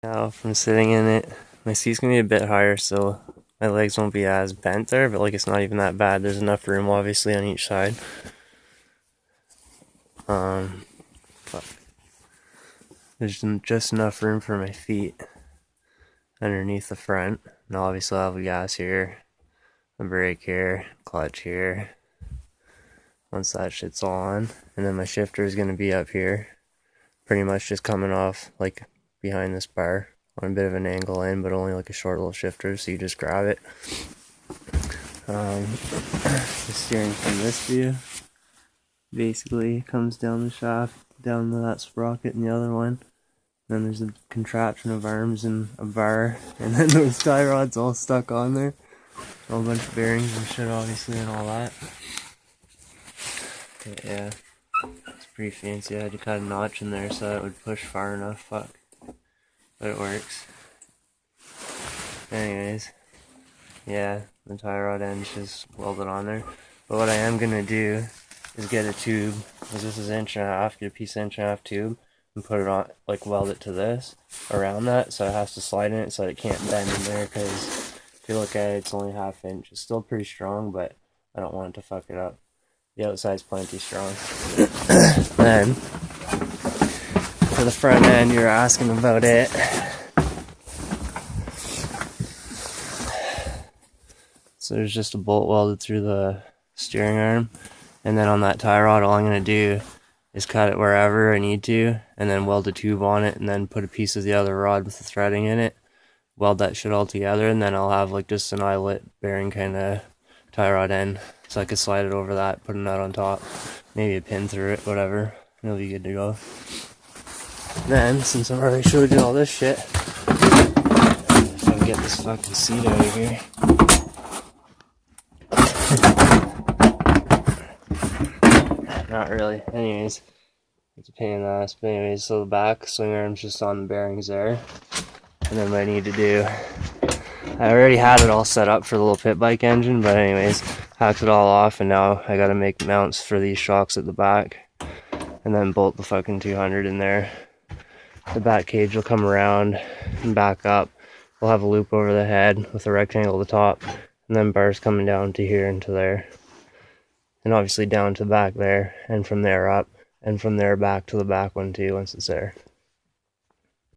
Now from sitting in it, my seat's gonna be a bit higher, so my legs won't be as bent there, but like it's not even that bad. There's enough room obviously on each side. But there's just enough room for my feet underneath the front. And obviously I'll have a gas here, a brake here, clutch here. Once that shit's all on, and then my shifter is gonna be up here, pretty much just coming off like behind this bar on a bit of an angle in, but only like a short little shifter, so you just grab it. The steering from this view basically comes down the shaft, down to that sprocket and the other one. Then there's a contraption of arms and a bar, and then those tie rods all stuck on there. A whole bunch of bearings and shit obviously and all that. But yeah, it's pretty fancy. I had to cut a notch in there so that it would push far enough. Fuck. But it works. Anyways, yeah, the tie rod end's just welded on there. But what I am gonna do is get a tube, because this is 1.5 inch, get a piece of 1.5 inch tube and put it on, like weld it to this around that, so it has to slide in it so it can't bend in there. Because if you look at it, it's only 1/2 inch. It's still pretty strong, but I don't want it to fuck it up. The outside's plenty strong. Then for the front end, you're asking about it. So there's just a bolt welded through the steering arm, and then on that tie rod, all I'm gonna do is cut it wherever I need to, and then weld a tube on it, and then put a piece of the other rod with the threading in it, weld that shit all together, and then I'll have like just an eyelet bearing kind of tie rod end, so I could slide it over that, put a nut on top, maybe a pin through it, whatever, and it'll be good to go. Then, since I've already showed you all this shit, if I can get this fucking seat out of here. Not really. Anyways, it's a pain in the ass. But anyways, so the back swing arm's just on the bearings there. And then what I need to do, I already had it all set up for the little pit bike engine, but anyways, hacked it all off, and now I gotta make mounts for these shocks at the back, and then bolt the fucking 200 in there. The back cage will come around and back up. We'll have a loop over the head with a rectangle at the top, and then bars coming down to here and to there. And obviously down to the back there, and from there up, and from there back to the back one too once it's there.